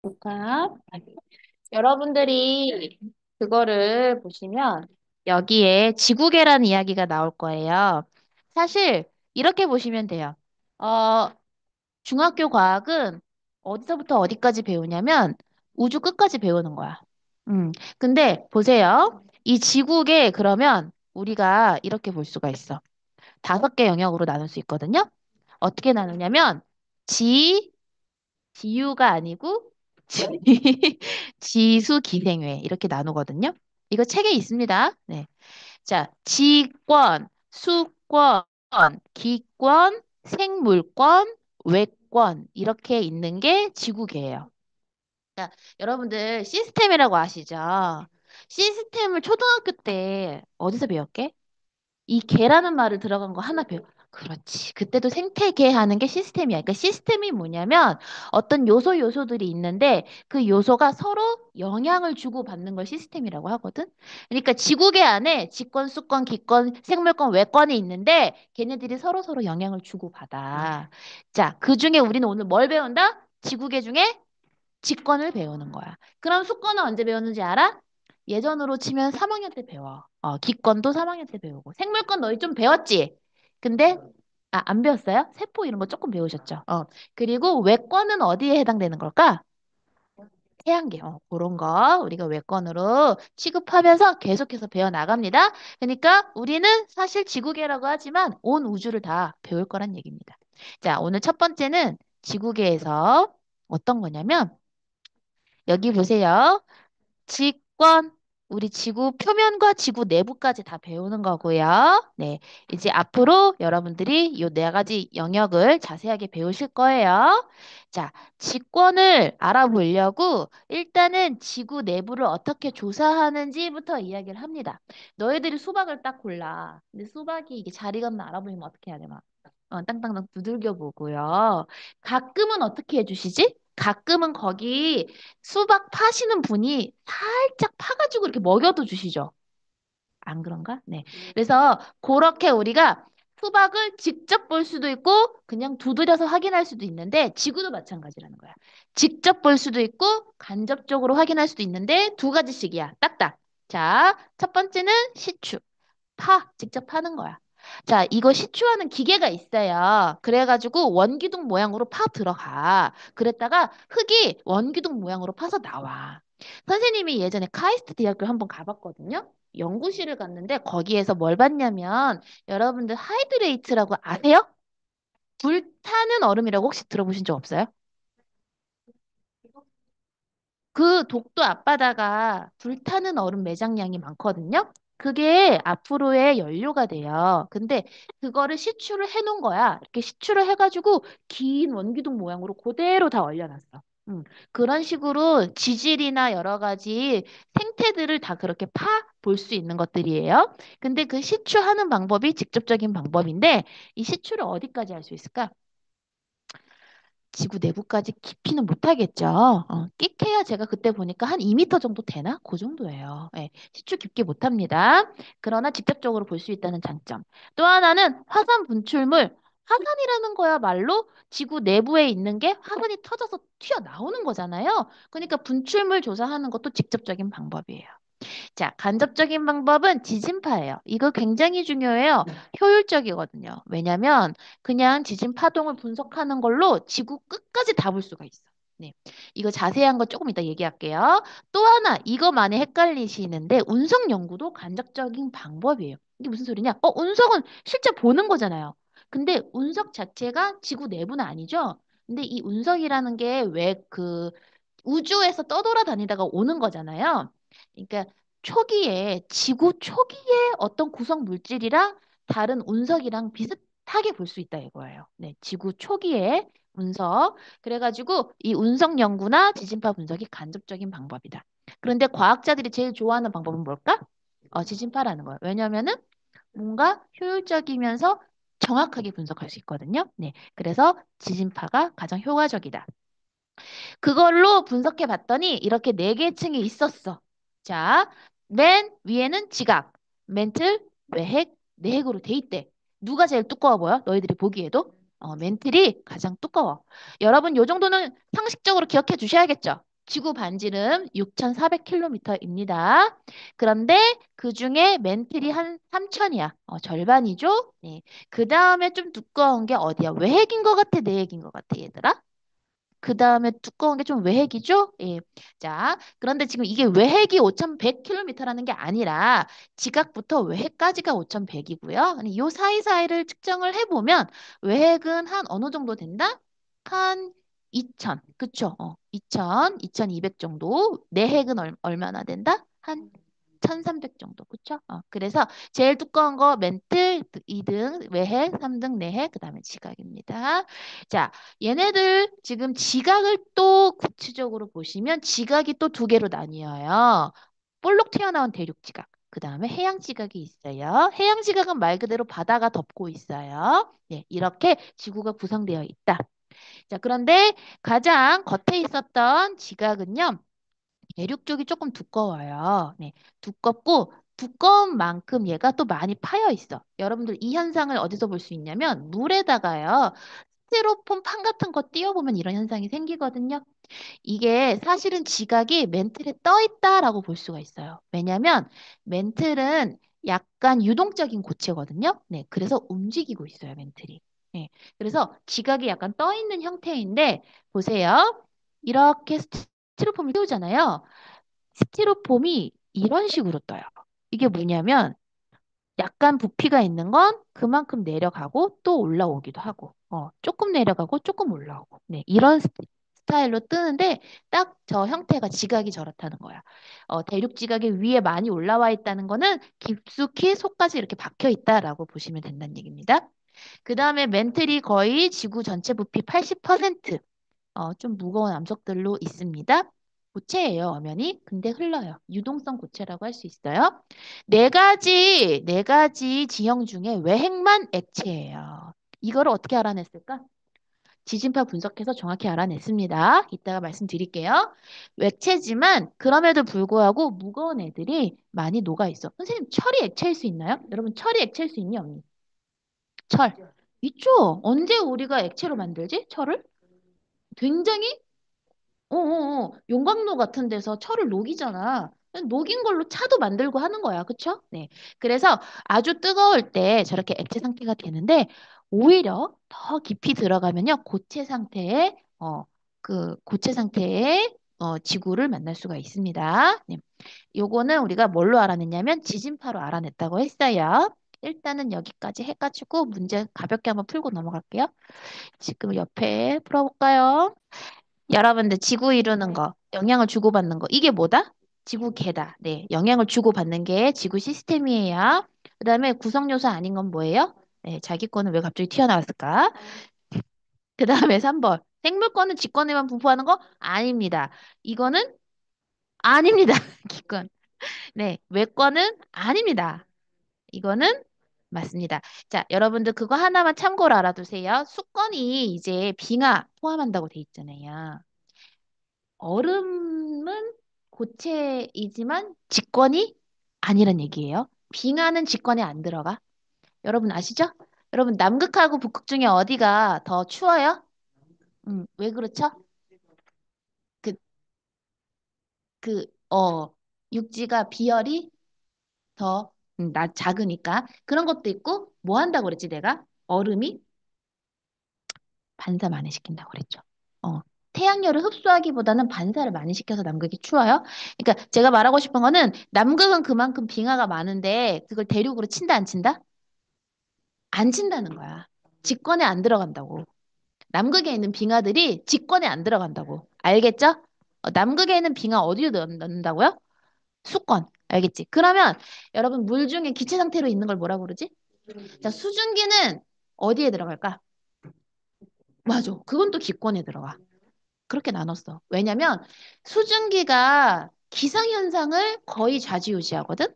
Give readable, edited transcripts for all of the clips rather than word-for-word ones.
복합. 여러분들이 그거를 보시면 여기에 지구계라는 이야기가 나올 거예요. 사실 이렇게 보시면 돼요. 어, 중학교 과학은 어디서부터 어디까지 배우냐면 우주 끝까지 배우는 거야. 근데 보세요. 이 지구계 그러면 우리가 이렇게 볼 수가 있어. 5개 영역으로 나눌 수 있거든요. 어떻게 나누냐면 지, 지유가 아니고 지, 지수 기생회 이렇게 나누거든요. 이거 책에 있습니다. 네. 자, 지권, 수권, 기권, 생물권, 외권 이렇게 있는 게 지구계예요. 자, 여러분들 시스템이라고 아시죠? 시스템을 초등학교 때 어디서 배웠게? 이 개라는 말을 들어간 거 하나 배워. 그렇지. 그때도 생태계 하는 게 시스템이야. 그러니까 시스템이 뭐냐면 어떤 요소들이 있는데 그 요소가 서로 영향을 주고받는 걸 시스템이라고 하거든. 그러니까 지구계 안에 직권, 수권, 기권, 생물권, 외권이 있는데 걔네들이 서로 영향을 주고받아. 자, 그 중에 우리는 오늘 뭘 배운다? 지구계 중에 직권을 배우는 거야. 그럼 수권은 언제 배웠는지 알아? 예전으로 치면 3학년 때 배워. 기권도 3학년 때 배우고. 생물권 너희 좀 배웠지? 근데 안 배웠어요? 세포 이런 거 조금 배우셨죠? 그리고 외권은 어디에 해당되는 걸까? 태양계. 그런 거 우리가 외권으로 취급하면서 계속해서 배워 나갑니다. 그러니까 우리는 사실 지구계라고 하지만 온 우주를 다 배울 거란 얘기입니다. 자, 오늘 첫 번째는 지구계에서 어떤 거냐면 여기 보세요. 직권, 우리 지구 표면과 지구 내부까지 다 배우는 거고요. 네, 이제 앞으로 여러분들이 이 4가지 영역을 자세하게 배우실 거예요. 자, 직권을 알아보려고 일단은 지구 내부를 어떻게 조사하는지부터 이야기를 합니다. 너희들이 수박을 딱 골라. 근데 수박이 이게 자리가 없나 알아보려면 어떻게 해야 되나? 땅땅땅 두들겨 보고요. 가끔은 어떻게 해주시지? 가끔은 거기 수박 파시는 분이 살짝 파가지고 이렇게 먹여도 주시죠. 안 그런가? 네. 그래서 그렇게 우리가 수박을 직접 볼 수도 있고 그냥 두드려서 확인할 수도 있는데 지구도 마찬가지라는 거야. 직접 볼 수도 있고 간접적으로 확인할 수도 있는데 2가지씩이야. 딱딱. 자, 첫 번째는 시추. 직접 파는 거야. 자, 이거 시추하는 기계가 있어요. 그래가지고 원기둥 모양으로 파 들어가. 그랬다가 흙이 원기둥 모양으로 파서 나와. 선생님이 예전에 카이스트 대학교 한번 가봤거든요. 연구실을 갔는데 거기에서 뭘 봤냐면 여러분들 하이드레이트라고 아세요? 불타는 얼음이라고 혹시 들어보신 적 없어요? 그 독도 앞바다가 불타는 얼음 매장량이 많거든요. 그게 앞으로의 연료가 돼요. 근데 그거를 시추를 해놓은 거야. 이렇게 시추를 해가지고 긴 원기둥 모양으로 그대로 다 얼려놨어. 그런 식으로 지질이나 여러 가지 생태들을 다 그렇게 볼 수 있는 것들이에요. 근데 그 시추하는 방법이 직접적인 방법인데 이 시추를 어디까지 할 수 있을까? 지구 내부까지 깊이는 못하겠죠. 끽해야 제가 그때 보니까 한 2m 정도 되나? 그 정도예요. 예, 시추 깊게 못합니다. 그러나 직접적으로 볼 수 있다는 장점. 또 하나는 화산 분출물. 화산이라는 거야말로 지구 내부에 있는 게 화산이 터져서 튀어나오는 거잖아요. 그러니까 분출물 조사하는 것도 직접적인 방법이에요. 자, 간접적인 방법은 지진파예요. 이거 굉장히 중요해요. 효율적이거든요. 왜냐면 그냥 지진 파동을 분석하는 걸로 지구 끝까지 다 볼 수가 있어. 네. 이거 자세한 거 조금 이따 얘기할게요. 또 하나, 이거 많이 헷갈리시는데 운석 연구도 간접적인 방법이에요. 이게 무슨 소리냐? 운석은 실제 보는 거잖아요. 근데 운석 자체가 지구 내부는 아니죠. 근데 이 운석이라는 게 왜 우주에서 떠돌아다니다가 오는 거잖아요. 그러니까 지구 초기에 어떤 구성 물질이랑 다른 운석이랑 비슷하게 볼 수 있다 이거예요. 네, 지구 초기에 운석. 그래가지고 이 운석 연구나 지진파 분석이 간접적인 방법이다. 그런데 과학자들이 제일 좋아하는 방법은 뭘까? 지진파라는 거예요. 왜냐면은 뭔가 효율적이면서 정확하게 분석할 수 있거든요. 네, 그래서 지진파가 가장 효과적이다. 그걸로 분석해 봤더니 이렇게 4개 층이 있었어. 자, 맨 위에는 지각, 멘틀, 외핵, 내핵으로 돼 있대. 누가 제일 두꺼워 보여? 너희들이 보기에도? 멘틀이 가장 두꺼워. 여러분, 요 정도는 상식적으로 기억해 주셔야겠죠? 지구 반지름 6,400km입니다. 그런데 그중에 맨틀이 한 3천이야. 절반이죠? 네. 그 다음에 좀 두꺼운 게 어디야? 외핵인 것 같아, 내핵인 것 같아, 얘들아? 그 다음에 두꺼운 게 좀 외핵이죠? 예. 자, 그런데 지금 이게 외핵이 5,100km라는 게 아니라 지각부터 외핵까지가 5,100이고요. 요 사이사이를 측정을 해보면 외핵은 한 어느 정도 된다? 한 2,000. 그쵸? 2,000, 2,200 정도. 내핵은 얼마나 된다? 한 1,300 정도. 그쵸? 그래서 제일 두꺼운 거 멘틀 2등, 외핵, 3등 내핵, 그 다음에 지각입니다. 자, 얘네들 지금 지각을 또 구체적으로 보시면 지각이 또 두 개로 나뉘어요. 볼록 튀어나온 대륙 지각. 그 다음에 해양 지각이 있어요. 해양 지각은 말 그대로 바다가 덮고 있어요. 네, 이렇게 지구가 구성되어 있다. 자, 그런데 가장 겉에 있었던 지각은요. 대륙 쪽이 조금 두꺼워요. 네, 두껍고 두꺼운 만큼 얘가 또 많이 파여 있어. 여러분들 이 현상을 어디서 볼 수 있냐면 물에다가요. 스티로폼 판 같은 거 띄워보면 이런 현상이 생기거든요. 이게 사실은 지각이 멘틀에 떠 있다라고 볼 수가 있어요. 왜냐하면 멘틀은 약간 유동적인 고체거든요. 네, 그래서 움직이고 있어요, 멘틀이. 네, 그래서 지각이 약간 떠 있는 형태인데 보세요. 이렇게 스티로폼을 띄우잖아요. 스티로폼이 이런 식으로 떠요. 이게 뭐냐면 약간 부피가 있는 건 그만큼 내려가고 또 올라오기도 하고, 조금 내려가고 조금 올라오고, 네, 이런 스타일로 뜨는데 딱 저 형태가 지각이 저렇다는 거야. 대륙 지각이 위에 많이 올라와 있다는 거는 깊숙이 속까지 이렇게 박혀 있다라고 보시면 된다는 얘기입니다. 그 다음에 멘틀이 거의 지구 전체 부피 80%, 좀 무거운 암석들로 있습니다. 고체예요, 엄연히. 근데 흘러요. 유동성 고체라고 할 수 있어요. 네 가지 지형 중에 외핵만 액체예요. 이거를 어떻게 알아냈을까? 지진파 분석해서 정확히 알아냈습니다. 이따가 말씀드릴게요. 액체지만 그럼에도 불구하고 무거운 애들이 많이 녹아 있어. 선생님, 철이 액체일 수 있나요? 여러분, 철이 액체일 수 있니, 없니? 철. 있죠. 언제 우리가 액체로 만들지? 철을? 굉장히 용광로 같은 데서 철을 녹이잖아. 녹인 걸로 차도 만들고 하는 거야. 그쵸? 네. 그래서 아주 뜨거울 때 저렇게 액체 상태가 되는데 오히려 더 깊이 들어가면요. 고체 상태의 지구를 만날 수가 있습니다. 네. 요거는 우리가 뭘로 알아냈냐면 지진파로 알아냈다고 했어요. 일단은 여기까지 해가지고 문제 가볍게 한번 풀고 넘어갈게요. 지금 옆에 풀어볼까요? 여러분들 지구 이루는 거, 영향을 주고받는 거, 이게 뭐다? 지구계다. 네, 영향을 주고받는 게 지구 시스템이에요. 그다음에 구성 요소 아닌 건 뭐예요? 네, 자기 거는 왜 갑자기 튀어나왔을까? 그다음에 3번. 생물권은 지권에만 분포하는 거 아닙니다. 이거는 아닙니다. 기권. 네, 외권은 아닙니다. 이거는 맞습니다. 자, 여러분들 그거 하나만 참고로 알아두세요. 수권이 이제 빙하 포함한다고 돼 있잖아요. 얼음은 고체이지만 직권이 아니란 얘기예요. 빙하는 직권에 안 들어가. 여러분 아시죠? 여러분 남극하고 북극 중에 어디가 더 추워요? 왜 그렇죠? 그, 그, 육지가 비열이 더 작으니까. 그런 것도 있고, 뭐 한다고 그랬지, 내가? 얼음이 반사 많이 시킨다고 그랬죠. 어, 태양열을 흡수하기보다는 반사를 많이 시켜서 남극이 추워요. 그러니까 제가 말하고 싶은 거는 남극은 그만큼 빙하가 많은데 그걸 대륙으로 친다 안 친다? 안 친다는 거야. 직권에 안 들어간다고. 남극에 있는 빙하들이 직권에 안 들어간다고. 알겠죠? 남극에 있는 빙하 어디로 넣는다고요? 수권. 알겠지? 그러면 여러분 물 중에 기체 상태로 있는 걸 뭐라고 그러지? 자, 수증기는 어디에 들어갈까? 맞아. 그건 또 기권에 들어가. 그렇게 나눴어. 왜냐면 수증기가 기상현상을 거의 좌지우지하거든.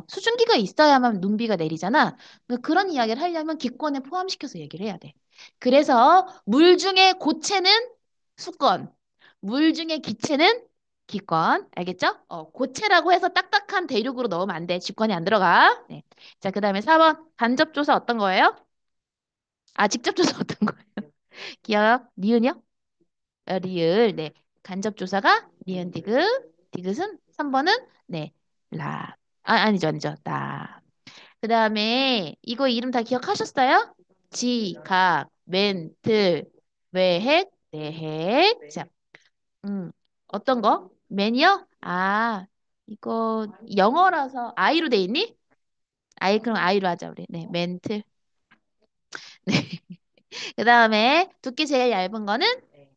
수증기가 있어야만 눈비가 내리잖아. 그런 이야기를 하려면 기권에 포함시켜서 얘기를 해야 돼. 그래서 물 중에 고체는 수권, 물 중에 기체는 기권. 알겠죠? 고체라고 해서 딱딱한 대륙으로 넣으면 안 돼. 직권이 안 들어가. 네. 자, 그다음에 4번 간접 조사 어떤 거예요? 직접 조사 어떤 거예요? 기억, 니은이요? 리을, 네. 간접조사가 니은 디귿, 디귿은 3번은 네, 라. 아니죠, 아니죠. 나. 그다음에 이거 이름 다 기억하셨어요? 지각, 멘틀, 외핵, 내핵. 자, 음, 어떤 거? 맨이요? 이거 영어라서 아이로 돼 있니? 아이 그럼 아이로 하자 우리. 네, 멘틀. 네. 그다음에 두께 제일 얇은 거는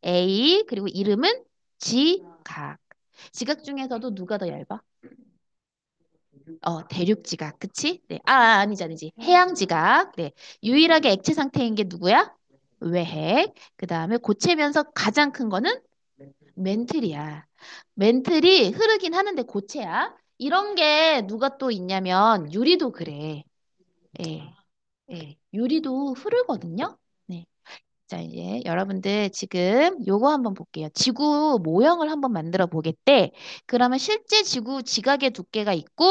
A 그리고 이름은 지각. 지각 중에서도 누가 더 얇아? 대륙 지각, 그치? 네. 아니지, 아니지. 해양 지각. 네. 유일하게 액체 상태인 게 누구야? 외핵. 그 다음에 고체면서 가장 큰 거는 멘틀이야. 멘틀이 흐르긴 하는데 고체야. 이런 게 누가 또 있냐면 유리도 그래. 예, 예. 유리도 흐르거든요. 네. 자, 이제 여러분들 지금 요거 한번 볼게요. 지구 모형을 한번 만들어 보겠대. 그러면 실제 지구 지각의 두께가 있고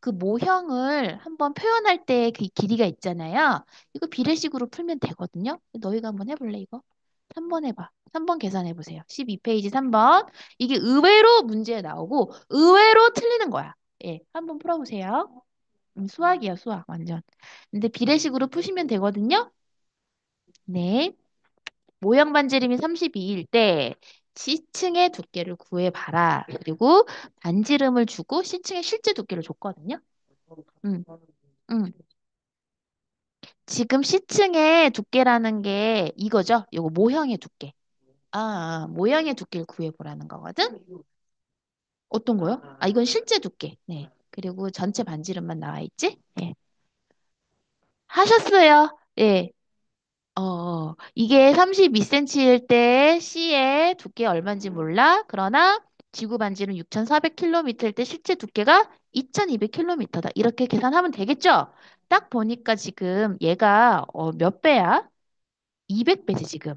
그 모형을 한번 표현할 때 그 길이가 있잖아요. 이거 비례식으로 풀면 되거든요. 너희가 한번 해볼래, 이거? 3번 해봐. 3번 계산해 보세요. 12페이지 3번. 이게 의외로 문제에 나오고 의외로 틀리는 거야. 예, 한번 풀어보세요. 수학이야, 수학, 완전. 근데 비례식으로 푸시면 되거든요. 네. 모형 반지름이 32일 때 C층의 두께를 구해봐라. 그리고 반지름을 주고 C층의 실제 두께를 줬거든요. 음, 음. 지금 C층의 두께라는 게 이거죠. 이거 모형의 두께. 모형의 두께를 구해보라는 거거든. 어떤 거요? 이건 실제 두께. 네. 그리고 전체 반지름만 나와 있지? 네. 하셨어요. 예. 이게 32cm일 때 C의 두께 얼마인지 몰라. 그러나 지구 반지는 6,400km일 때 실제 두께가 2,200km다. 이렇게 계산하면 되겠죠? 딱 보니까 지금 얘가 몇 배야? 200배지 지금.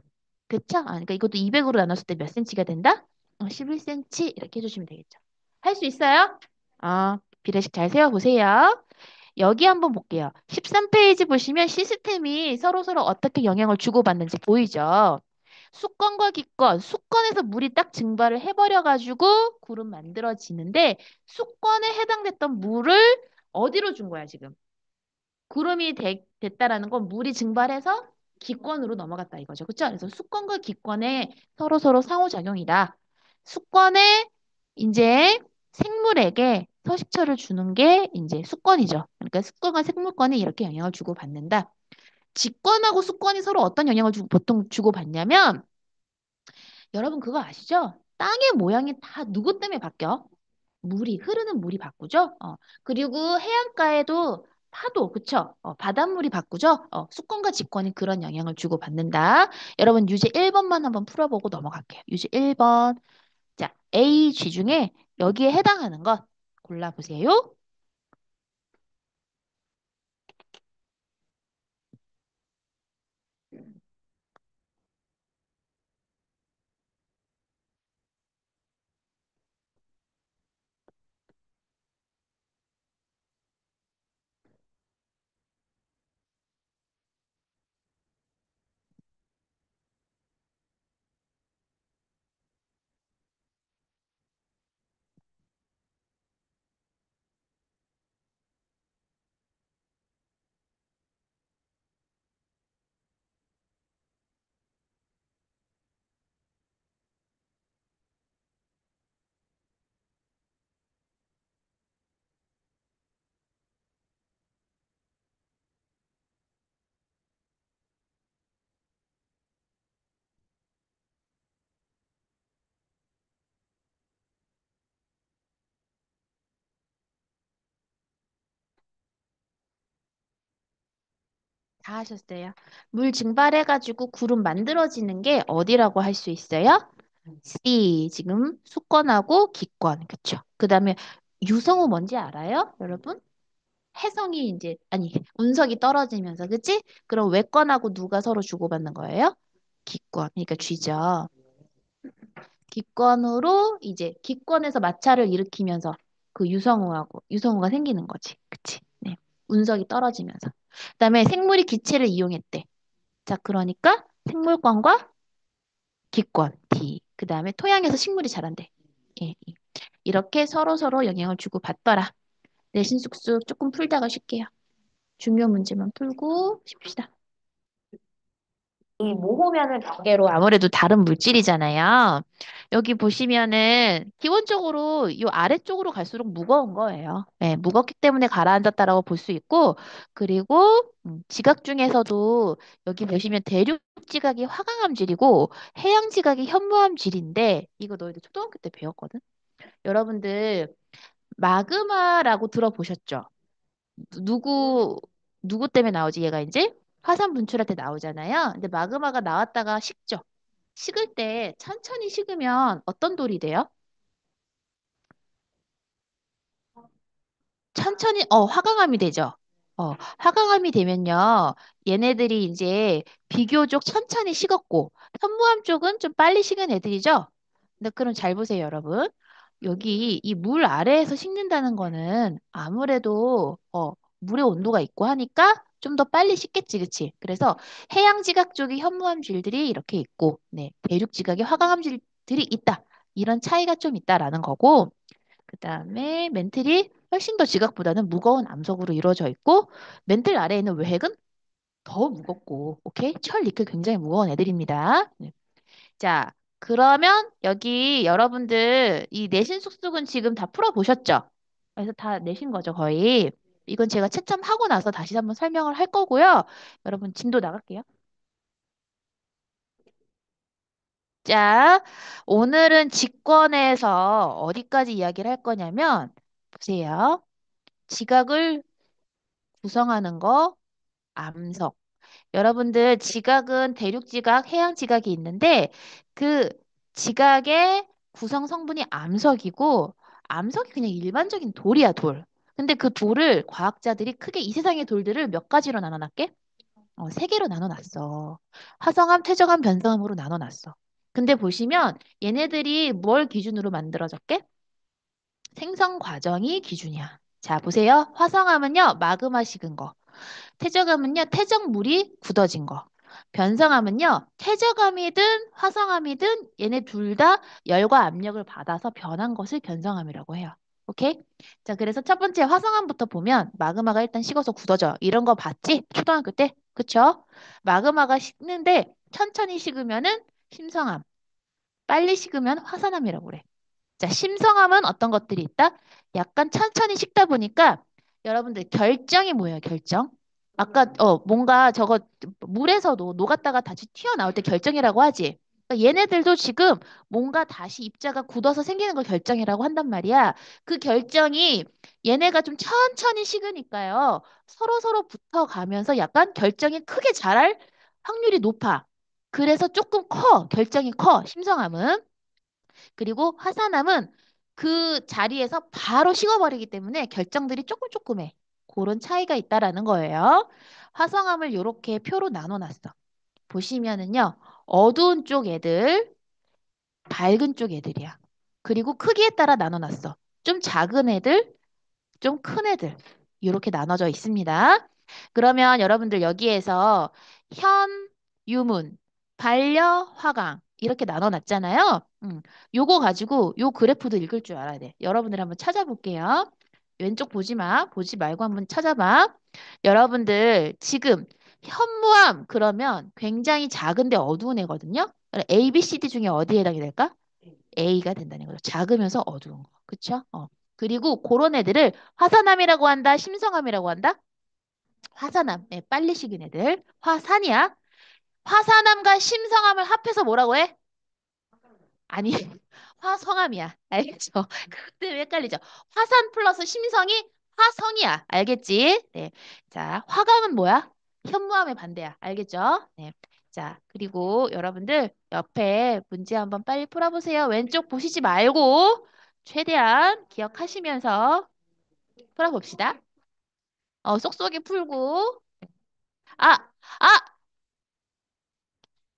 그쵸? 그러니까 이것도 200으로 나눴을 때 몇 cm가 된다? 11cm 이렇게 해주시면 되겠죠. 할 수 있어요? 비례식 잘 세워보세요. 여기 한번 볼게요. 13페이지 보시면 시스템이 서로서로 어떻게 영향을 주고받는지 보이죠? 수건과 기건, 수건에서 물이 딱 증발을 해버려가지고 구름 만들어지는데 수건에 해당됐던 물을 어디로 준 거야, 지금? 구름이 됐다라는 건 물이 증발해서 기권으로 넘어갔다 이거죠. 그렇죠? 그래서 수권과 기권의 서로서로 상호작용이다. 수권에 이제 생물에게 서식처를 주는 게 이제 수권이죠. 그러니까 수권과 생물권이 이렇게 영향을 주고받는다. 직권하고 수권이 서로 어떤 영향을 보통 주고받냐면 여러분 그거 아시죠? 땅의 모양이 다 누구 때문에 바뀌어? 흐르는 물이 바꾸죠? 그리고 해안가에도 파도, 그쵸? 바닷물이 바꾸죠? 수권과 직권이 그런 영향을 주고받는다. 여러분, 유제 1번만 한번 풀어보고 넘어갈게요. 유제 1번. 자, A, G 중에 여기에 해당하는 것 골라보세요. 다 하셨어요. 물 증발해가지고 구름 만들어지는 게 어디라고 할 수 있어요? C. 지금 수권하고 기권. 그쵸? 그 다음에 유성우 뭔지 알아요? 여러분? 해성이 이제, 아니, 운석이 떨어지면서, 그치? 그럼 외권하고 누가 서로 주고받는 거예요? 기권. 그러니까 쥐죠. 기권으로 이제 기권에서 마찰을 일으키면서 그 유성우가 생기는 거지. 그치? 네. 운석이 떨어지면서. 그다음에 생물이 기체를 이용했대. 자, 그러니까 생물권과 기권, D. 그 다음에 토양에서 식물이 자란대. 예, 예. 이렇게 서로서로 영향을 주고 받더라. 내신 쑥쑥 조금 풀다가 쉴게요. 중요 문제만 풀고 쉽시다. 이 모호면을 벽개로 아무래도 다른 물질이잖아요. 여기 보시면은 기본적으로 이 아래쪽으로 갈수록 무거운 거예요. 네, 무겁기 때문에 가라앉았다라고 볼 수 있고, 그리고 지각 중에서도 여기 보시면 대륙 지각이 화강암질이고 해양 지각이 현무암질인데 이거 너희들 초등학교 때 배웠거든. 여러분들 마그마라고 들어보셨죠? 누구 누구 때문에 나오지 얘가 이제 화산 분출할 때 나오잖아요. 근데 마그마가 나왔다가 식죠. 식을 때 천천히 식으면 어떤 돌이 돼요? 천천히 화강암이 되죠. 화강암이 되면요. 얘네들이 이제 비교적 천천히 식었고 현무암 쪽은 좀 빨리 식은 애들이죠. 근데 그럼 잘 보세요, 여러분. 여기 이 물 아래에서 식는다는 거는 아무래도 물의 온도가 있고 하니까 좀 더 빨리 식겠지, 그치? 그래서 해양 지각 쪽이 현무암 질들이 이렇게 있고, 네, 대륙 지각에 화강암 질들이 있다. 이런 차이가 좀 있다라는 거고, 그다음에 멘틀이 훨씬 더 지각보다는 무거운 암석으로 이루어져 있고, 멘틀 아래에 있는 외핵은 더 무겁고, 오케이? 철, 니켈 굉장히 무거운 애들입니다. 네. 자, 그러면 여기 여러분들 이 내신 숙숙은 지금 다 풀어보셨죠? 그래서 다 내신 거죠, 거의. 이건 제가 채점하고 나서 다시 한번 설명을 할 거고요. 여러분 진도 나갈게요. 자, 오늘은 직권에서 어디까지 이야기를 할 거냐면, 보세요. 지각을 구성하는 거, 암석. 여러분들 지각은 대륙 지각, 해양 지각이 있는데 그 지각의 구성 성분이 암석이고 암석이 그냥 일반적인 돌이야, 돌. 근데 그 돌을 과학자들이 크게 이 세상의 돌들을 몇 가지로 나눠놨게? 세 개로 나눠놨어. 화성암, 퇴적암, 변성암으로 나눠놨어. 근데 보시면 얘네들이 뭘 기준으로 만들어졌게? 생성 과정이 기준이야. 자, 보세요. 화성암은요, 마그마 식은 거. 퇴적암은요, 퇴적물이 굳어진 거. 변성암은요, 퇴적암이든 화성암이든 얘네 둘 다 열과 압력을 받아서 변한 것을 변성암이라고 해요. 오케이? 자, 그래서 첫 번째 화성암부터 보면 마그마가 일단 식어서 굳어져. 이런 거 봤지? 초등학교 때? 그쵸? 마그마가 식는데 천천히 식으면은 심성암, 빨리 식으면 화산암이라고 그래. 자, 심성암은 어떤 것들이 있다? 약간 천천히 식다 보니까 여러분들 결정이 뭐예요, 결정? 아까 뭔가 저거 물에서도 녹았다가 다시 튀어나올 때 결정이라고 하지. 그러니까 얘네들도 지금 뭔가 다시 입자가 굳어서 생기는 걸 결정이라고 한단 말이야. 그 결정이 얘네가 좀 천천히 식으니까요. 서로 붙어가면서 약간 결정이 크게 자랄 확률이 높아. 그래서 조금 커. 결정이 커. 심성암은. 그리고 화산암은 그 자리에서 바로 식어버리기 때문에 결정들이 조금해. 그런 차이가 있다라는 거예요. 화성암을 이렇게 표로 나눠놨어. 보시면은요, 어두운 쪽 애들, 밝은 쪽 애들이야. 그리고 크기에 따라 나눠놨어. 좀 작은 애들, 좀 큰 애들. 이렇게 나눠져 있습니다. 그러면 여러분들 여기에서 현, 유문, 반려, 화강 이렇게 나눠놨잖아요. 요거 가지고 요 그래프도 읽을 줄 알아야 돼. 여러분들 한번 찾아볼게요. 왼쪽 보지 마. 보지 말고 한번 찾아봐. 여러분들 지금 현무암 그러면 굉장히 작은데 어두운 애거든요. A, B, C, D 중에 어디에 해당이 될까? A가 된다는 거죠. 작으면서 어두운 거. 그쵸? 그리고 그런 애들을 화산암이라고 한다, 심성암이라고 한다? 화산암. 네, 빨리 식은 애들. 화산이야. 화산암과 심성암을 합해서 뭐라고 해? 아니, 화성암이야. 알겠죠? 그때 왜 헷갈리죠? 화산 플러스 심성이 화성이야. 알겠지? 네. 자, 화강은 뭐야? 현무암의 반대야. 알겠죠? 네. 자, 그리고 여러분들 옆에 문제 한번 빨리 풀어보세요. 왼쪽 보시지 말고 최대한 기억하시면서 풀어봅시다. 쏙쏙이 풀고. 아,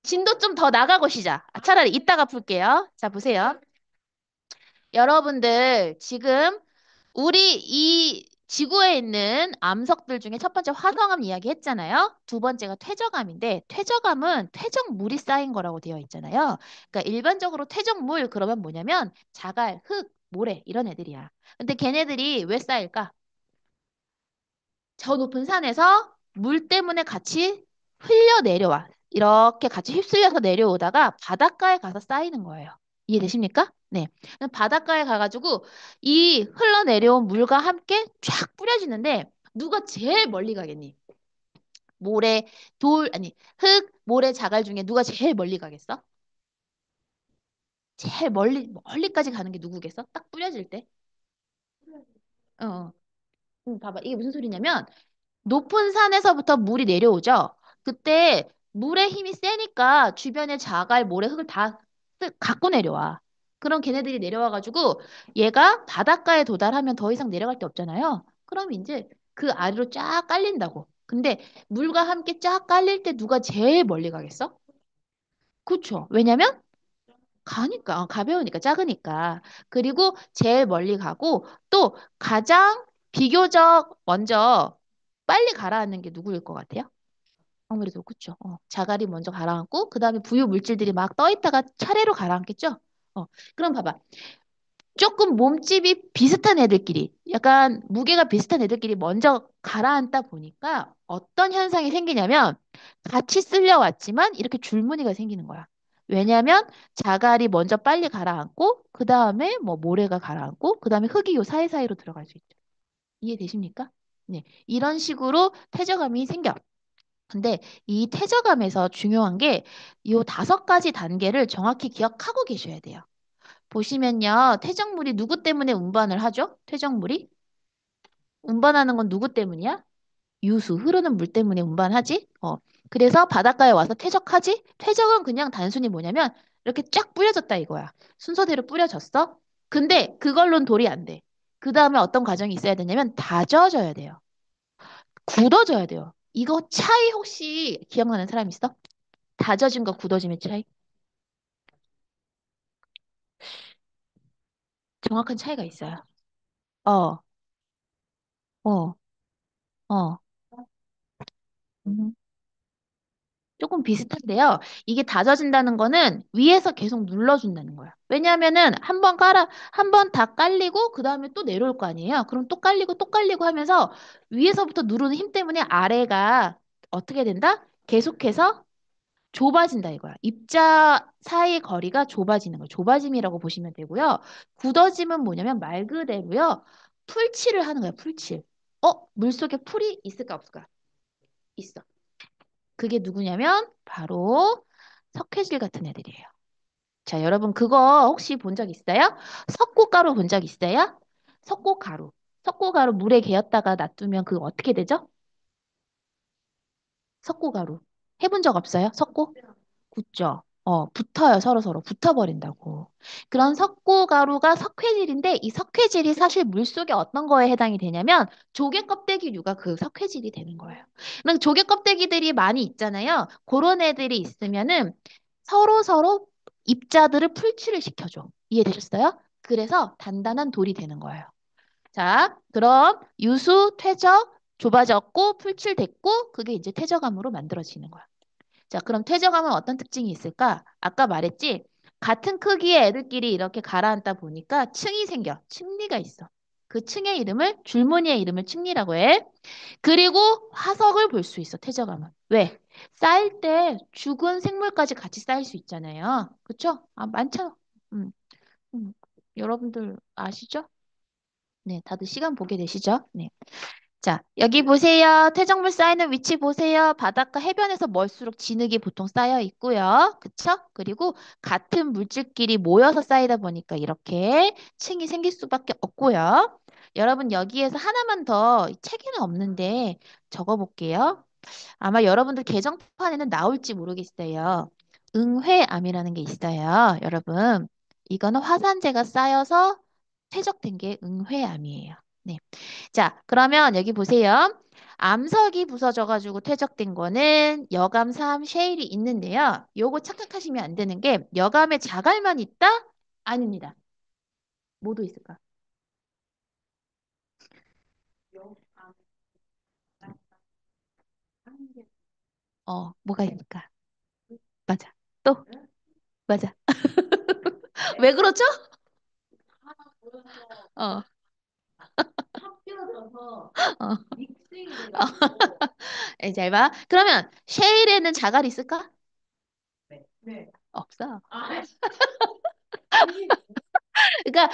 진도 좀 더 나가고 시작. 차라리 이따가 풀게요. 자, 보세요. 여러분들 지금 우리 이 지구에 있는 암석들 중에 첫 번째 화성암 이야기 했잖아요. 두 번째가 퇴적암인데 퇴적암은 퇴적물이 쌓인 거라고 되어 있잖아요. 그러니까 일반적으로 퇴적물 그러면 뭐냐면 자갈, 흙, 모래 이런 애들이야. 근데 걔네들이 왜 쌓일까? 저 높은 산에서 물 때문에 같이 흘려 내려와. 이렇게 같이 휩쓸려서 내려오다가 바닷가에 가서 쌓이는 거예요. 이해되십니까? 네. 바닷가에 가가지고 이 흘러내려온 물과 함께 쫙 뿌려지는데 누가 제일 멀리 가겠니? 모래, 아니, 흙, 모래, 자갈 중에 누가 제일 멀리 가겠어? 제일 멀리까지 가는 게 누구겠어? 딱 뿌려질 때. 어. 어. 봐봐. 이게 무슨 소리냐면 높은 산에서부터 물이 내려오죠. 그때 물의 힘이 세니까 주변에 자갈, 모래, 흙을 다 갖고 내려와. 그럼 걔네들이 내려와가지고 얘가 바닷가에 도달하면 더 이상 내려갈 데 없잖아요. 그럼 이제 그 아래로 쫙 깔린다고. 근데 물과 함께 쫙 깔릴 때 누가 제일 멀리 가겠어? 그쵸. 왜냐면 가벼우니까, 작으니까. 그리고 제일 멀리 가고 또 가장 비교적 먼저 빨리 가라앉는 게 누구일 것 같아요? 아무래도 그쵸. 자갈이 먼저 가라앉고 그다음에 부유 물질들이 막 떠 있다가 차례로 가라앉겠죠? 그럼 봐봐. 조금 몸집이 비슷한 애들끼리, 약간 무게가 비슷한 애들끼리 먼저 가라앉다 보니까 어떤 현상이 생기냐면 같이 쓸려왔지만 이렇게 줄무늬가 생기는 거야. 왜냐하면 자갈이 먼저 빨리 가라앉고 그 다음에 뭐 모래가 가라앉고 그 다음에 흙이 요 사이사이로 들어갈 수 있죠. 이해되십니까? 네, 이런 식으로 퇴적암이 생겨. 근데 이 퇴적암에서 중요한 게 요 5가지 단계를 정확히 기억하고 계셔야 돼요. 보시면요. 퇴적물이 누구 때문에 운반을 하죠? 퇴적물이? 운반하는 건 누구 때문이야? 유수, 흐르는 물 때문에 운반하지? 그래서 바닷가에 와서 퇴적하지? 퇴적은 그냥 단순히 뭐냐면 이렇게 쫙 뿌려졌다 이거야. 순서대로 뿌려졌어? 근데 그걸로는 돌이 안 돼. 그 다음에 어떤 과정이 있어야 되냐면 다져져야 돼요. 굳어져야 돼요. 이거 차이 혹시 기억나는 사람 있어? 다져진 거 굳어짐의 차이? 정확한 차이가 있어요. 어, 어, 어. 음. 조금 비슷한데요. 이게 다져진다는 거는 위에서 계속 눌러준다는 거야. 왜냐하면은 한 번 다 깔리고 그 다음에 또 내려올 거 아니에요. 그럼 또 깔리고 하면서 위에서부터 누르는 힘 때문에 아래가 어떻게 된다? 계속해서 좁아진다 이거야. 입자 사이 거리가 좁아지는 거야. 좁아짐이라고 보시면 되고요. 굳어짐은 뭐냐면 말 그대로요. 풀칠을 하는 거야. 풀칠. 물속에 풀이 있을까 없을까? 있어. 그게 누구냐면 바로 석회질 같은 애들이에요. 자, 여러분 그거 혹시 본 적 있어요? 석고가루 본 적 있어요? 석고가루. 석고가루 물에 개었다가 놔두면 그거 어떻게 되죠? 석고가루. 해본 적 없어요? 석고? 붙죠. 붙어요. 서로서로 붙어버린다고. 그런 석고가루가 석회질인데 이 석회질이 사실 물속에 어떤 거에 해당이 되냐면 조개 껍데기류가 그 석회질이 되는 거예요. 그럼 조개 껍데기들이 많이 있잖아요. 그런 애들이 있으면은 서로서로 입자들을 풀칠을 시켜줘. 이해되셨어요? 그래서 단단한 돌이 되는 거예요. 자, 그럼 유수, 퇴적, 좁아졌고 풀칠됐고 그게 이제 퇴적암으로 만들어지는 거야. 자, 그럼 퇴적암은 어떤 특징이 있을까? 아까 말했지? 같은 크기의 애들끼리 이렇게 가라앉다 보니까 층이 생겨. 층리가 있어. 그 층의 이름을, 줄무늬의 이름을 층리라고 해. 그리고 화석을 볼 수 있어, 퇴적암은. 왜? 쌓일 때 죽은 생물까지 같이 쌓일 수 있잖아요. 그쵸? 많죠? 음, 음. 여러분들 아시죠? 네, 다들 시간 보게 되시죠? 네. 자, 여기 보세요. 퇴적물 쌓이는 위치 보세요. 바닷가 해변에서 멀수록 진흙이 보통 쌓여 있고요. 그쵸? 그리고 같은 물질끼리 모여서 쌓이다 보니까 이렇게 층이 생길 수밖에 없고요. 여러분 여기에서 하나만 더 책에는 없는데 적어볼게요. 아마 여러분들 개정판에는 나올지 모르겠어요. 응회암이라는 게 있어요. 여러분, 이거는 화산재가 쌓여서 퇴적된 게 응회암이에요. 네. 자, 그러면 여기 보세요. 암석이 부서져가지고 퇴적된 거는 여감, 삼, 쉐일이 있는데요. 요거 착각하시면 안 되는 게 여감에 자갈만 있다? 아닙니다. 뭐도 있을까? 뭐가 있을까? 맞아. 또? 맞아. 왜 그러죠? 어, 어. 잘 봐. 그러면 쉐일에는 자갈이 있을까? 없어. 그러니까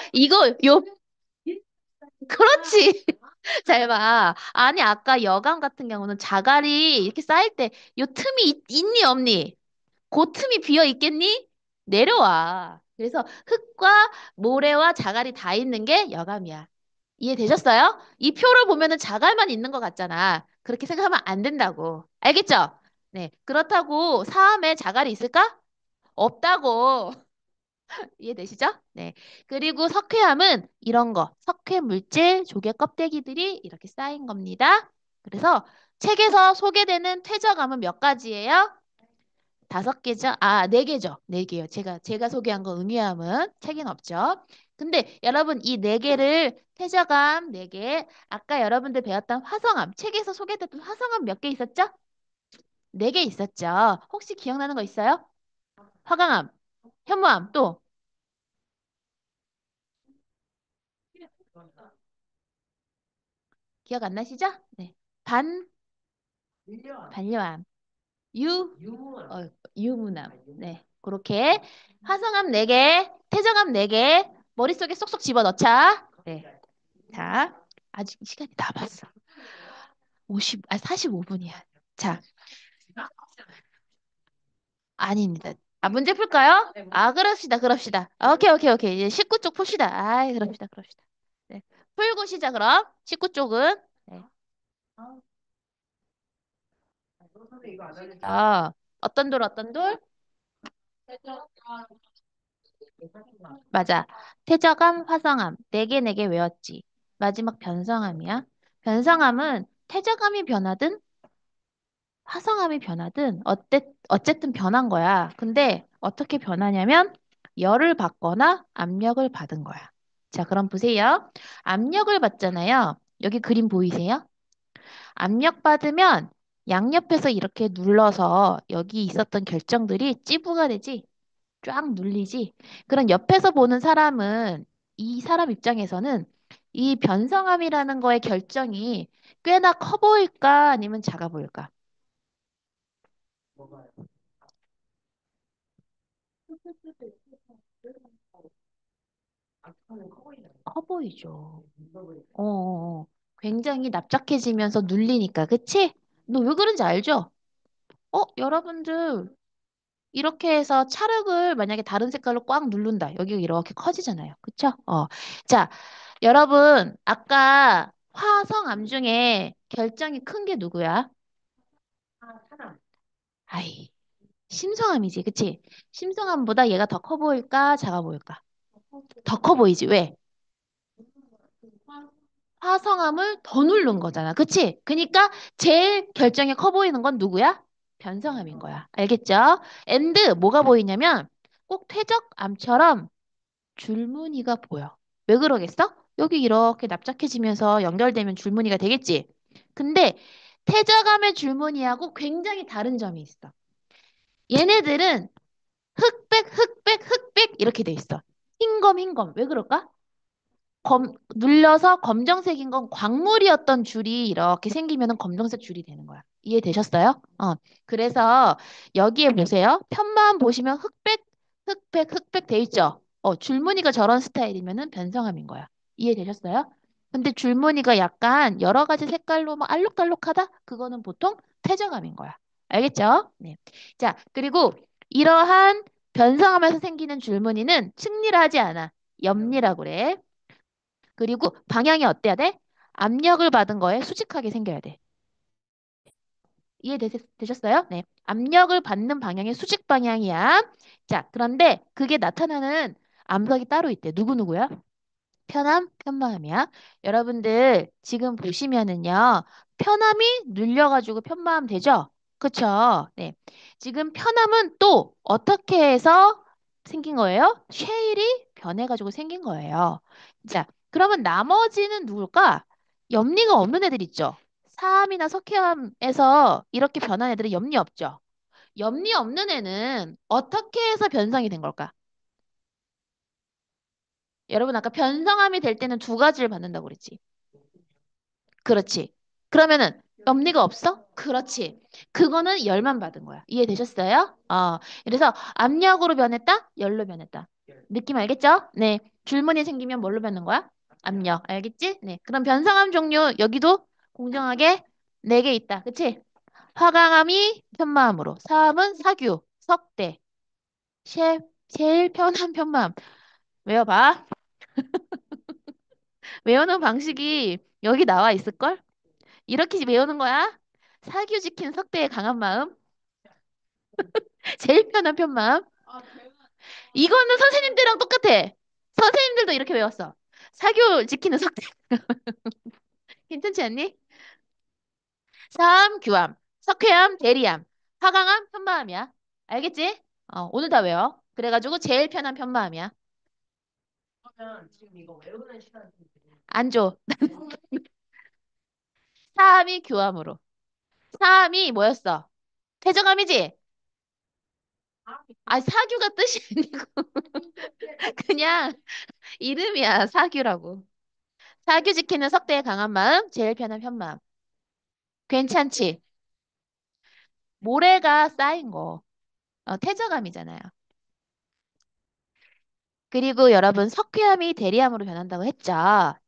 그렇지. 잘 봐. 아니, 아까 여강 같은 경우는 자갈이 이렇게 쌓일 때 요 틈이 있니, 없니? 그 틈이 비어 있겠니? 내려와. 그래서 흙과 모래와 자갈이 다 있는 게 여감이야. 이해되셨어요? 이 표를 보면은 자갈만 있는 것 같잖아. 그렇게 생각하면 안 된다고. 알겠죠? 네. 그렇다고 사암에 자갈이 있을까? 없다고. 이해되시죠? 네. 그리고 석회암은 이런 거, 석회 물질, 조개 껍데기들이 이렇게 쌓인 겁니다. 그래서 책에서 소개되는 퇴적암은 몇 가지예요? 다섯 개죠? 아, 네 개죠. 네 개요. 제가 소개한 거 응유암은 책엔 없죠. 근데 여러분 이 네 개를 퇴적암 네 개, 아까 여러분들 배웠던 화성암, 책에서 소개됐던 화성암 몇 개 있었죠? 네 개 있었죠. 혹시 기억나는 거 있어요? 화강암, 현무암 또 기억 안 나시죠? 네. 반, 반려암, 유무남. 네. 그렇게 화성암 4개, 태정암 4개, 머릿속에 쏙쏙 집어넣자. 네. 자, 아직 시간이 남았어. 45분이야. 자, 아닙니다. 아, 문제 풀까요? 아, 그럽시다. 오케이, 오케이, 오케이. 이제 19쪽 풉시다. 아이, 그럽시다. 네. 풀고 시작, 그럼. 19쪽은. 네. 어떤 돌, 어떤 돌? 맞아. 태저감, 화성암. 네 개 외웠지. 마지막 변성암이야. 변성암은 태저감이 변하든 화성암이 변하든 어쨌든 변한 거야. 근데 어떻게 변하냐면 열을 받거나 압력을 받은 거야. 자, 그럼 보세요. 압력을 받잖아요. 여기 그림 보이세요? 압력 받으면 양옆에서 이렇게 눌러서 여기 있었던 결정들이 찌부가 되지. 쫙 눌리지. 그런 옆에서 보는 사람은 이 사람 입장에서는 이 변성함이라는 거의 결정이 꽤나 커 보일까 아니면 작아 보일까? 커 보이죠. 굉장히 납작해지면서 눌리니까, 그치? 너 왜 그런지 알죠? 여러분들 이렇게 해서 찰흙을 만약에 다른 색깔로 꽉 누른다. 여기 이렇게 커지잖아요. 그쵸? 자, 여러분, 아까 화성암 중에 결정이 큰 게 누구야? 아이, 심성암이지. 그치? 심성암보다 얘가 더 커 보일까? 작아 보일까? 더 커 보이지. 왜? 화성암을 더 누른 거잖아. 그치? 그러니까 제일 결정이 커 보이는 건 누구야? 변성암인 거야. 알겠죠? 엔드 뭐가 보이냐면 꼭 퇴적암처럼 줄무늬가 보여. 왜 그러겠어? 여기 이렇게 납작해지면서 연결되면 줄무늬가 되겠지. 근데 퇴적암의 줄무늬하고 굉장히 다른 점이 있어. 얘네들은 흑백 이렇게 돼 있어. 흰검. 왜 그럴까? 눌려서 검정색인 건 광물이었던 줄이 이렇게 생기면 검정색 줄이 되는 거야. 이해되셨어요? 그래서 여기에 보세요. 편만 보시면 흑백 돼 있죠? 줄무늬가 저런 스타일이면은 변성함인 거야. 이해되셨어요? 근데 줄무늬가 약간 여러 가지 색깔로 뭐 알록달록하다? 그거는 보통 퇴적암인 거야. 알겠죠? 네. 자, 그리고 이러한 변성함에서 생기는 줄무늬는 층리하지 않아. 염리라고 그래. 그리고 방향이 어때야 돼? 압력을 받은 거에 수직하게 생겨야 돼. 이해되셨어요? 네. 압력을 받는 방향이 수직 방향이야. 자, 그런데 그게 나타나는 암석이 따로 있대. 누구누구야? 편암, 편마암이야. 여러분들 지금 보시면은요. 편암이 눌려가지고 편마암 되죠? 그쵸? 네. 지금 편암은 또 어떻게 해서 생긴 거예요? 쉐일이 변해가지고 생긴 거예요. 자, 그러면 나머지는 누굴까? 염리가 없는 애들 있죠. 사암이나 석회암에서 이렇게 변한 애들은 염리 없죠. 염리 없는 애는 어떻게 해서 변성이 된 걸까? 여러분 아까 변성암이 될 때는 두 가지를 받는다고 그랬지. 그렇지. 그러면은 염리가 없어? 그렇지. 그거는 열만 받은 거야. 이해되셨어요? 그래서 압력으로 변했다? 열로 변했다. 느낌 알겠죠? 네. 줄무늬 생기면 뭘로 변는 거야? 압력. 알겠지? 네. 그럼 변성암 종류 여기도 공정하게 네 개 있다. 그치? 화강암이 편마암으로, 사암은 사규, 석대, 제일 편한 편마암. 외워봐. 외우는 방식이 여기 나와 있을걸? 이렇게 외우는 거야. 사규 지킨 석대의 강한 마음. 제일 편한 편마음. 이거는 선생님들이랑 똑같아. 선생님들도 이렇게 외웠어. 사교 지키는 석대. 괜찮지 않니? 사암, 규암, 석회암, 대리암, 화강암, 편마암이야. 알겠지? 오늘 다 외워. 그래가지고 제일 편한 편마암이야. 안 줘. 사암이 규암으로. 사암이 뭐였어? 퇴적암이지? 사규가 뜻이 아니고 그냥 이름이야. 사규라고. 사규 지키는 석대의 강한 마음, 제일 편한 편마음. 괜찮지? 모래가 쌓인 거. 퇴적암이잖아요. 그리고 여러분 석회암이 대리암으로 변한다고 했죠.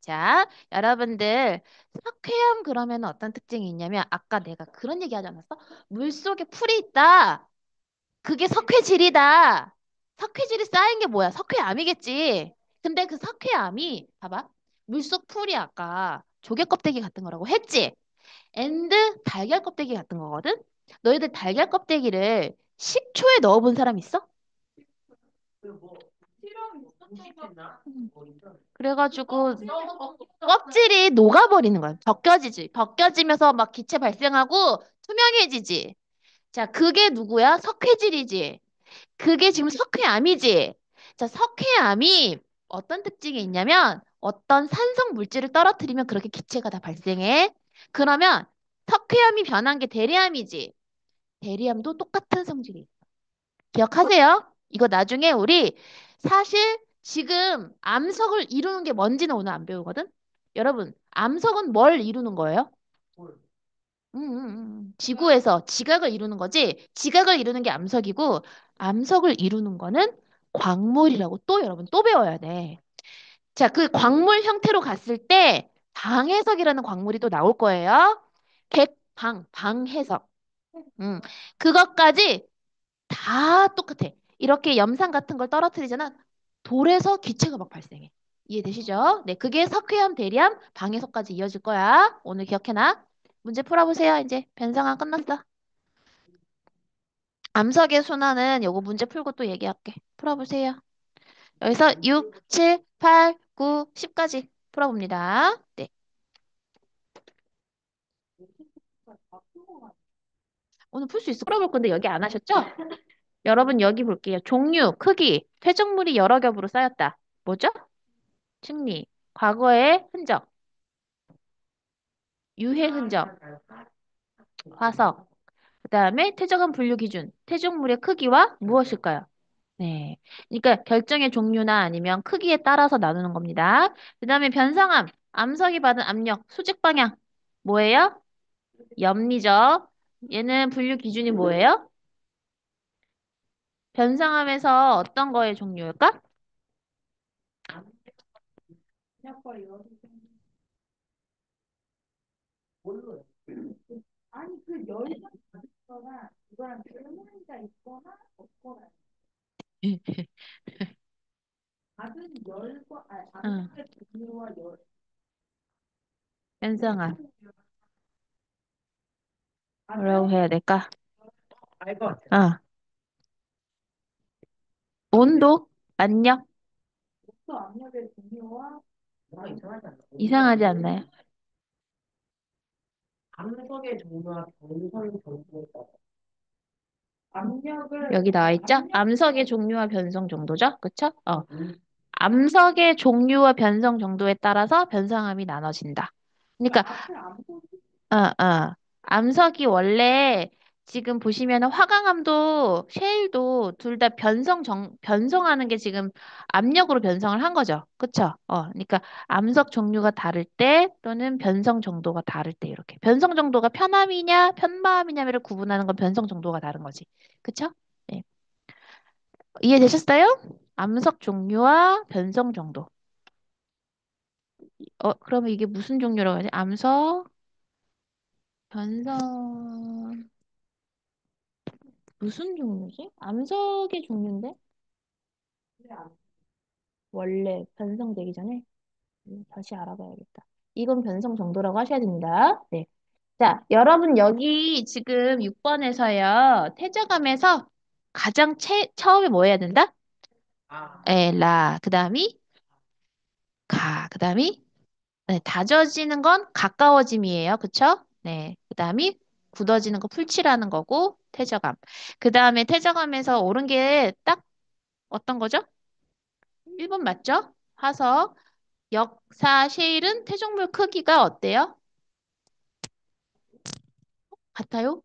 자, 여러분들 석회암 그러면 어떤 특징이 있냐면 아까 내가 그런 얘기 하지 않았어? 물속에 풀이 있다. 그게 석회질이다. 석회질이 쌓인 게 뭐야? 석회암이겠지. 근데 그 석회암이 봐봐. 물속 풀이 아까 조개 껍데기 같은 거라고 했지. 앤드 달걀 껍데기 같은 거거든. 너희들 달걀 껍데기를 식초에 넣어본 사람 있어? 음. 그래가지고 껍질이 녹아버리는 거야. 벗겨지지. 벗겨지면서 막 기체 발생하고 투명해지지. 자, 그게 누구야? 석회질이지. 그게 지금 석회암이지. 자, 석회암이 어떤 특징이 있냐면 어떤 산성 물질을 떨어뜨리면 그렇게 기체가 다 발생해. 그러면 석회암이 변한 게 대리암이지. 대리암도 똑같은 성질이 있어. 기억하세요? 이거 나중에 우리 사실 지금 암석을 이루는 게 뭔지는 오늘 안 배우거든? 여러분, 암석은 뭘 이루는 거예요? 지구에서 지각을 이루는 거지. 지각을 이루는 게 암석이고, 암석을 이루는 거는 광물이라고 또 여러분 또 배워야 돼. 자, 그 광물 형태로 갔을 때 방해석이라는 광물이 또 나올 거예요. 방해석. 음, 그것까지 다 똑같아. 이렇게 염산 같은 걸 떨어뜨리잖아. 돌에서 기체가 막 발생해. 이해되시죠? 네, 그게 석회암, 대리암, 방해석까지 이어질 거야. 오늘 기억해놔. 문제 풀어보세요. 이제 변상황 끝났어. 암석의 순환은 요거 문제 풀고 또 얘기할게. 풀어보세요. 여기서 6, 7, 8, 9, 10까지 풀어봅니다. 네. 오늘 풀 수 있어. 풀어볼 건데 여기 안 하셨죠? 여러분 여기 볼게요. 종류, 크기, 퇴적물이 여러 겹으로 쌓였다. 뭐죠? 층리, 과거의 흔적, 유해 흔적, 화석. 그다음에 퇴적은 분류 기준, 퇴적물의 크기와 무엇일까요? 네. 그러니까 결정의 종류나 아니면 크기에 따라서 나누는 겁니다. 그다음에 변상암, 암석이 받은 압력, 수직 방향. 뭐예요? 염리죠. 얘는 분류 기준이 뭐예요? 변상암에서 어떤 거의 종류일까? 응, 변상암. 뭐라고 해야 될까? 아, 온도, 압력, 이상하지 않나요? 여기 나와 있죠? 암석의 종류와 변성 정도죠? 그쵸? 암석의 종류와 변성 정도에 따라서 변성함이 나눠진다. 그러니까 암석이 원래 지금 보시면은 화강암도 셰일도 둘 다 변성하는 게 지금 압력으로 변성을 한 거죠. 그쵸? 그러니까 암석 종류가 다를 때 또는 변성 정도가 다를 때 이렇게. 변성 정도가 편암이냐, 편마암이냐를 구분하는 건 변성 정도가 다른 거지. 그쵸? 네. 이해되셨어요? 암석 종류와 변성 정도. 그러면 이게 무슨 종류라고 하지? 암석, 변성, 무슨 종류지? 암석의 종류인데? 원래 변성되기 전에? 다시 알아봐야겠다. 이건 변성 정도라고 하셔야 됩니다. 네. 자, 여러분 여기 지금 6번에서요. 퇴적함에서 가장 처음에 뭐 해야 된다? 라. 그 다음이 그 다음이 네, 다져지는 건 가까워짐이에요. 그쵸? 네. 그 다음이 굳어지는 거 풀칠하는 거고 퇴적함. 그 다음에 퇴적함에서 옳은 게 딱 어떤 거죠? 1번 맞죠? 화석, 역사, 셰일은 퇴적물 크기가 어때요? 같아요?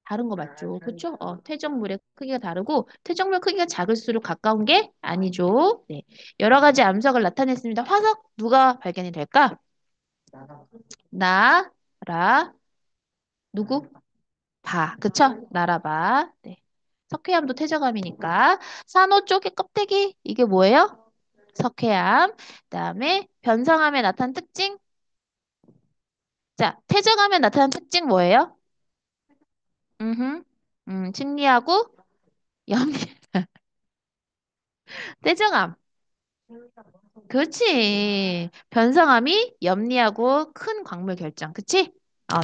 다른 거 맞죠? 그쵸? 퇴적물의 크기가 다르고 퇴적물 크기가 작을수록 가까운 게 아니죠. 네. 여러 가지 암석을 나타냈습니다. 화석 누가 발견이 될까? 나, 라, 누구? 바. 그쵸? 나라바. 네. 석회암도 퇴적암이니까. 산호 쪽의 껍데기 이게 뭐예요? 석회암. 그다음에 변성암에 나타난 특징. 자, 퇴적암에 나타난 특징 뭐예요? 음, 측리하고 염리. 퇴적암. 그렇지. 변성암이 염리하고 큰 광물 결정. 그치?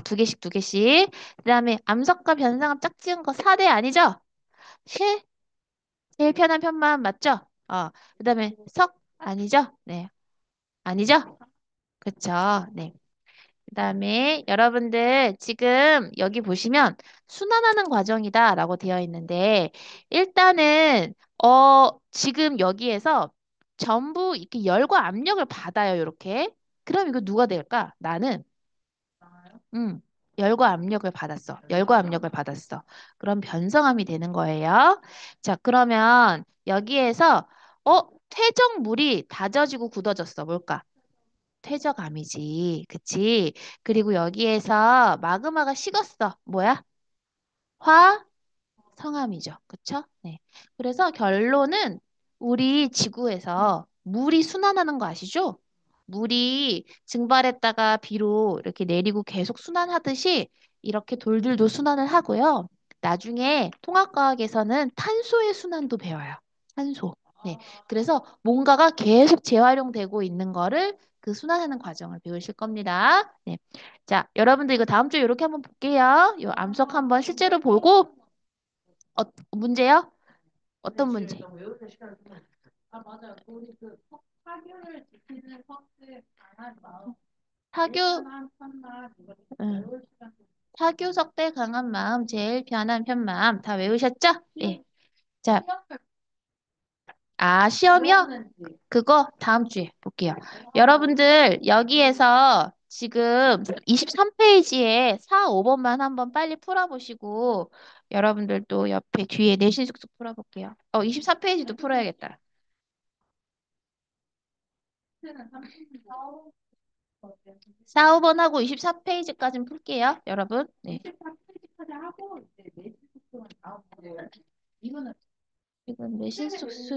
두 개씩 두 개씩. 그다음에 암석과 변성암 짝지은 거 4대 아니죠? 실? 제일 편한 편만 맞죠? 그다음에 석 아니죠? 네. 아니죠? 그쵸? 네. 그다음에 여러분들 지금 여기 보시면 순환하는 과정이다라고 되어 있는데 일단은 지금 여기에서 전부 이렇게 열과 압력을 받아요, 이렇게. 그럼 이거 누가 될까? 나는 열과 압력을 받았어. 열과 압력을 받았어. 그럼 변성함이 되는 거예요. 자, 그러면 여기에서 퇴적물이 다져지고 굳어졌어. 뭘까? 퇴적암이지. 그치? 그리고 여기에서 마그마가 식었어. 뭐야? 화성암이죠. 그쵸? 네. 그래서 결론은 우리 지구에서 물이 순환하는 거 아시죠? 물이 증발했다가 비로 이렇게 내리고 계속 순환하듯이 이렇게 돌들도 순환을 하고요. 나중에 통합과학에서는 탄소의 순환도 배워요. 탄소. 네. 그래서 뭔가가 계속 재활용되고 있는 거를 그 순환하는 과정을 배우실 겁니다. 네. 자, 여러분들 이거 다음 주에 이렇게 한번 볼게요. 요 암석 한번 실제로 보고 문제요? 어떤 문제? 사교, 응. 사교석 대 강한 마음, 제일 편한 편마음 다 외우셨죠? 예. 자, 시험이요? 그거 다음 주에 볼게요. 여러분들 여기에서 지금 23페이지에 4, 5번만 한번 빨리 풀어보시고 여러분들도 옆에 뒤에 내신 숙소 풀어볼게요. 24페이지도 풀어야겠다. 4, 5번 하고 24페이지까지 풀게요, 여러분. 네. 이건 내신 숙소.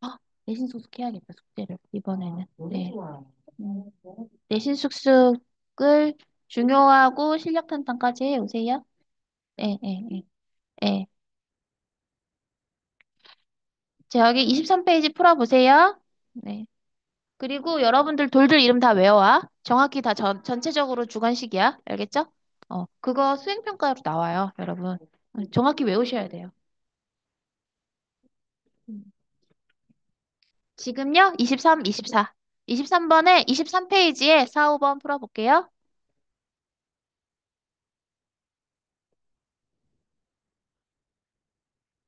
아, 내신 숙속해야겠다, 숙제를, 이번에는. 네. 음, 내신 숙속을 중요하고 실력 탄탄까지 해오세요. 네, 네, 네. 네. 자, 여기 23페이지 풀어보세요. 네. 그리고 여러분들 돌들 이름 다 외워와. 정확히 다 전체적으로 주관식이야. 알겠죠? 그거 수행평가로 나와요, 여러분. 정확히 외우셔야 돼요. 음. 지금요? 23, 24. 23번에 23페이지에 4, 5번 풀어볼게요.